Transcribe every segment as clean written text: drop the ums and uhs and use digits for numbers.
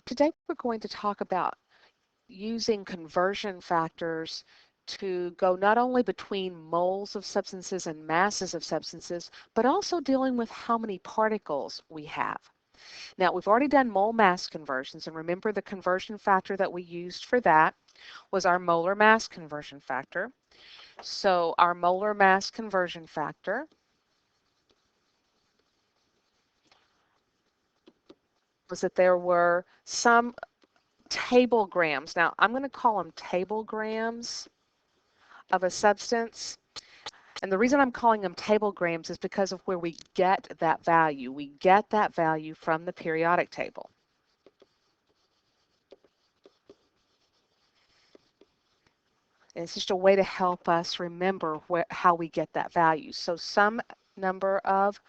Today we're going to talk about using conversion factors to go not only between moles of substances and masses of substances, but also dealing with how many particles we have. Now, we've already done mole mass conversions, and remember the conversion factor that we used for that was our molar mass conversion factor. So our molar mass conversion factor was that there were some table grams. Now, I'm going to call them table grams of a substance. And the reason I'm calling them table grams is because of where we get that value. We get that value from the periodic table. And it's just a way to help us remember how we get that value. So some number of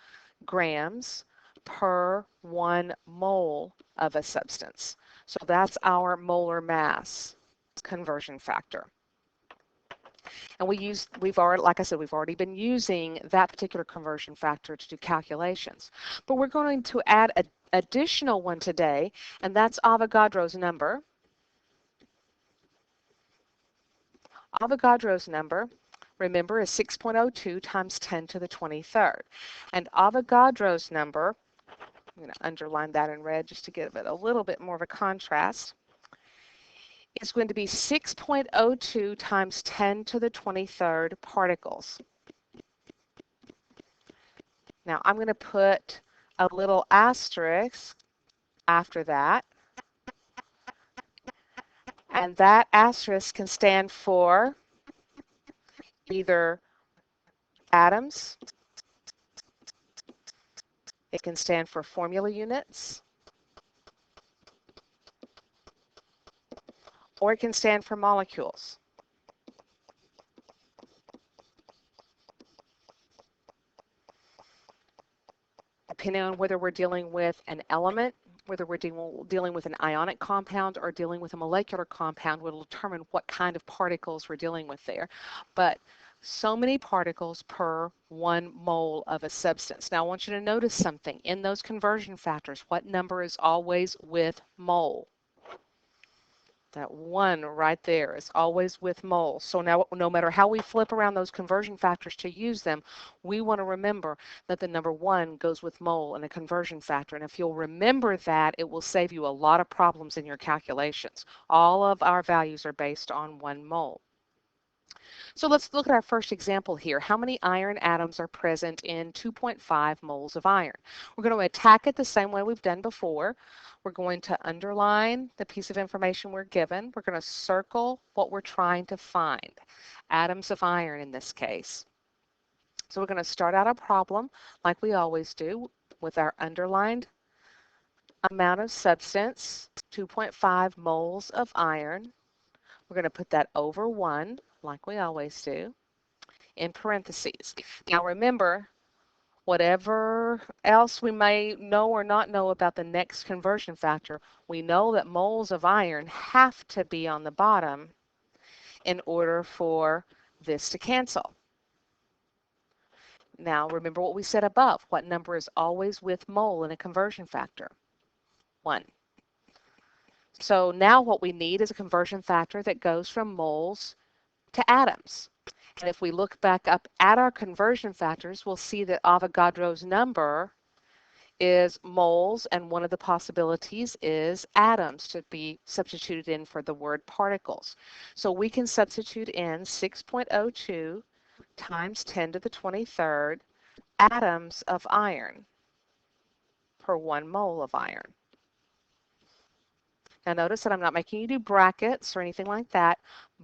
grams per 1 mole of a substance. So that's our molar mass conversion factor. And we've already, like I said, we've already been using that particular conversion factor to do calculations. But we're going to add an additional one today, and that's Avogadro's number. Avogadro's number, remember, is 6.02 times 10 to the 23rd. And Avogadro's number, I'm going to underline that in red just to give it a little bit more of a contrast, is going to be 6.02 times 10 to the 23rd particles. Now I'm going to put a little asterisk after that, and that asterisk can stand for either atoms, it can stand for formula units, or it can stand for molecules. Depending on whether we're dealing with an element, whether we're dealing with an ionic compound or dealing with a molecular compound, will determine what kind of particles we're dealing with there. But so many particles per 1 mole of a substance. Now I want you to notice something. In those conversion factors, what number is always with mole? That 1 right there is always with moles. So now no matter how we flip around those conversion factors to use them, we want to remember that the number 1 goes with mole in a conversion factor. And if you'll remember that, it will save you a lot of problems in your calculations. All of our values are based on 1 mole. So let's look at our first example here. How many iron atoms are present in 2.5 moles of iron? We're going to attack it the same way we've done before. We're going to underline the piece of information we're given. We're going to circle what we're trying to find, atoms of iron in this case. So we're going to start out a problem like we always do with our underlined amount of substance, 2.5 moles of iron. We're going to put that over 1, like we always do, in parentheses. Now remember, whatever else we may know or not know about the next conversion factor, we know that moles of iron have to be on the bottom in order for this to cancel. Now remember what we said above. What number is always with mole in a conversion factor? 1. So now what we need is a conversion factor that goes from moles to atoms. And if we look back up at our conversion factors, we'll see that Avogadro's number is moles, and one of the possibilities is atoms to be substituted in for the word particles. So we can substitute in 6.02 times 10 to the 23rd atoms of iron per 1 mole of iron. Now notice that I'm not making you do brackets or anything like that,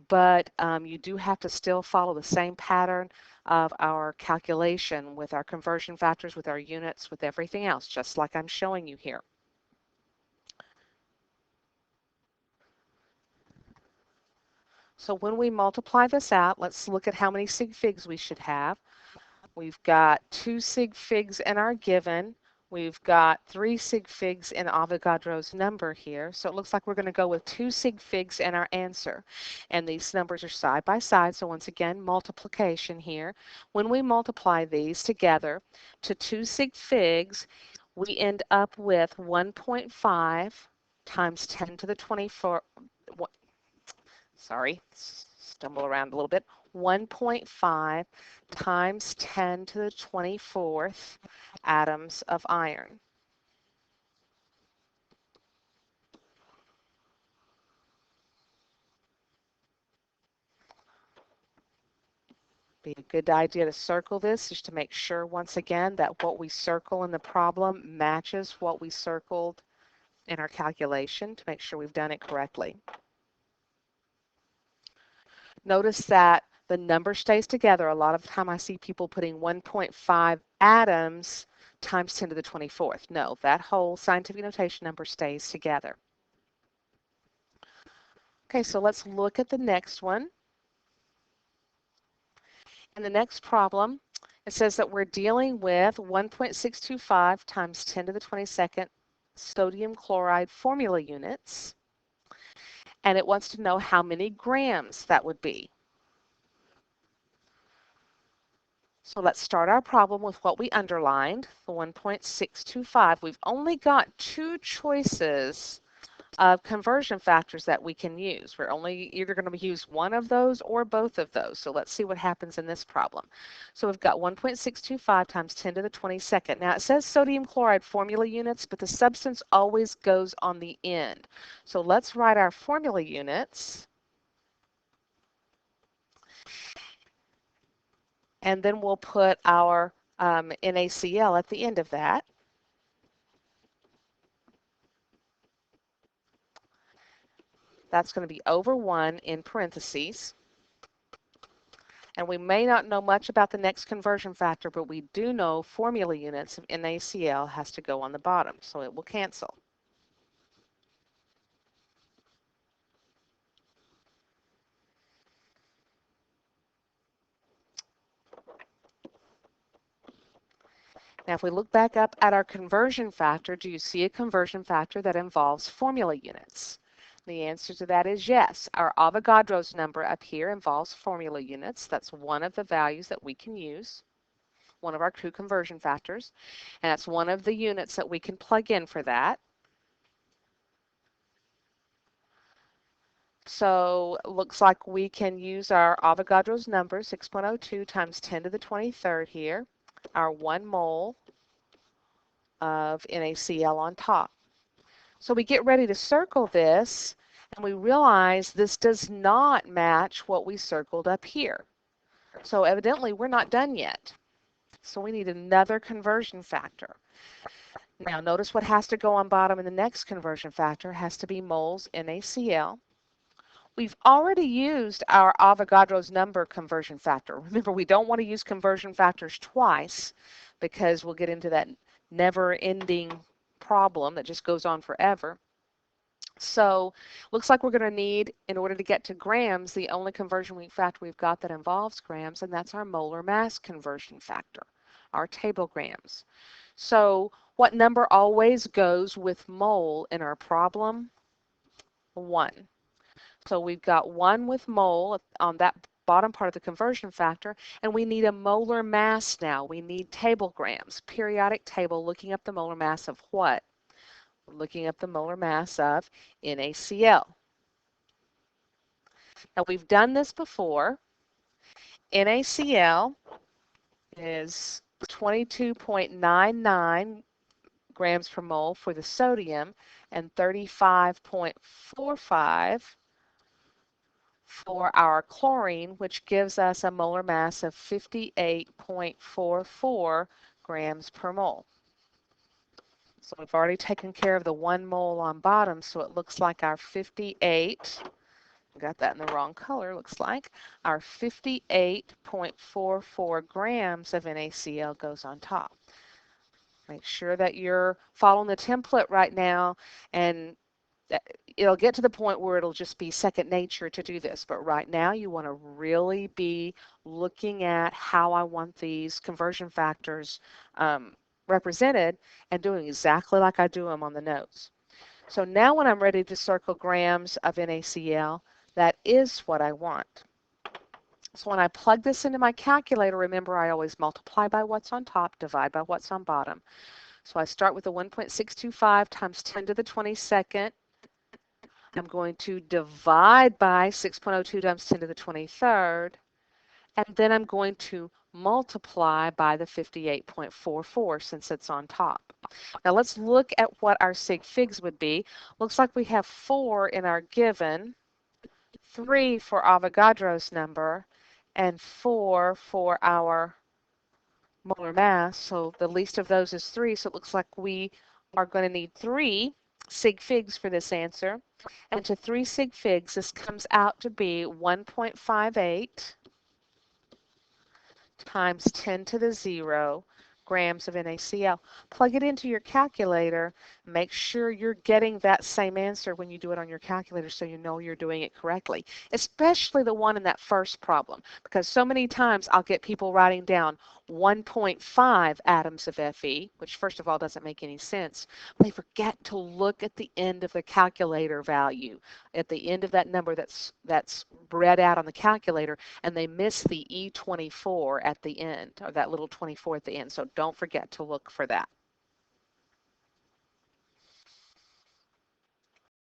but you do have to still follow the same pattern of our calculation with our conversion factors, with our units, with everything else, just like I'm showing you here. So when we multiply this out, let's look at how many sig figs we should have. We've got 2 sig figs in our given. We've got 3 sig figs in Avogadro's number here. So it looks like we're going to go with 2 sig figs in our answer. And these numbers are side by side. So once again, multiplication here. When we multiply these together to 2 sig figs, we end up with 1.5 times 10 to the 24, sorry, stumble around a little bit, 1.5 times 10 to the 24th atoms of iron. Be a good idea to circle this just to make sure once again that what we circle in the problem matches what we circled in our calculation to make sure we've done it correctly. Notice that the number stays together. A lot of the time I see people putting 1.5 atoms times 10 to the 24th. No, that whole scientific notation number stays together. Okay, so let's look at the next one. In the next problem, it says that we're dealing with 1.625 times 10 to the 22nd sodium chloride formula units, and it wants to know how many grams that would be. So let's start our problem with what we underlined, the 1.625. We've only got two choices of conversion factors that we can use. We're only either going to use one of those or both of those. So let's see what happens in this problem. So we've got 1.625 times 10 to the 22nd. Now it says sodium chloride formula units, but the substance always goes on the end. So let's write our formula units. And then we'll put our NaCl at the end of that. That's going to be over 1 in parentheses. And we may not know much about the next conversion factor, but we do know formula units of NaCl has to go on the bottom, so it will cancel. Now, if we look back up at our conversion factor, do you see a conversion factor that involves formula units? The answer to that is yes. Our Avogadro's number up here involves formula units. That's one of the values that we can use, one of our two conversion factors, and that's one of the units that we can plug in for that. So it looks like we can use our Avogadro's number, 6.02 times 10 to the 23rd here, our 1 mole of NaCl on top. So we get ready to circle this, and we realize this does not match what we circled up here. So evidently we're not done yet. So we need another conversion factor. Now notice what has to go on bottom in the next conversion factor has to be moles NaCl. We've already used our Avogadro's number conversion factor. Remember, we don't want to use conversion factors twice because we'll get into that never-ending problem that just goes on forever. So looks like we're going to need, in order to get to grams, the only conversion factor we've got that involves grams, and that's our molar mass conversion factor, our table grams. So what number always goes with mole in our problem? 1. So we've got 1 with mole on that bottom part of the conversion factor, and we need a molar mass now. We need table grams, periodic table, looking up the molar mass of what? Looking up the molar mass of NaCl. Now we've done this before. NaCl is 22.99 grams per mole for the sodium and 35.45 for our chlorine, which gives us a molar mass of 58.44 grams per mole. So we've already taken care of the 1 mole on bottom, so it looks like our 58, got that in the wrong color, looks like, our 58.44 grams of NaCl goes on top. Make sure that you're following the template right now, and it'll get to the point where it'll just be second nature to do this. But right now you want to really be looking at how I want these conversion factors represented and doing exactly like I do them on the notes. So now when I'm ready to circle grams of NaCl, that is what I want. So when I plug this into my calculator, remember I always multiply by what's on top, divide by what's on bottom. So I start with the 1.625 times 10 to the 22nd I'm going to divide by 6.02 times 10 to the 23rd, and then I'm going to multiply by the 58.44 since it's on top. Now let's look at what our sig figs would be. Looks like we have 4 in our given, 3 for Avogadro's number, and 4 for our molar mass. So the least of those is 3, so it looks like we are going to need 3 sig figs for this answer. And to 3 sig figs, this comes out to be 1.58 times 10 to the 0 grams of NaCl. Plug it into your calculator. Make sure you're getting that same answer when you do it on your calculator so you know you're doing it correctly, especially the one in that first problem, because so many times I'll get people writing down 1.5 atoms of Fe, which first of all doesn't make any sense. They forget to look at the end of the calculator value, at the end of that number that's read out on the calculator, and they miss the E24 at the end, or that little 24 at the end. So don't forget to look for that.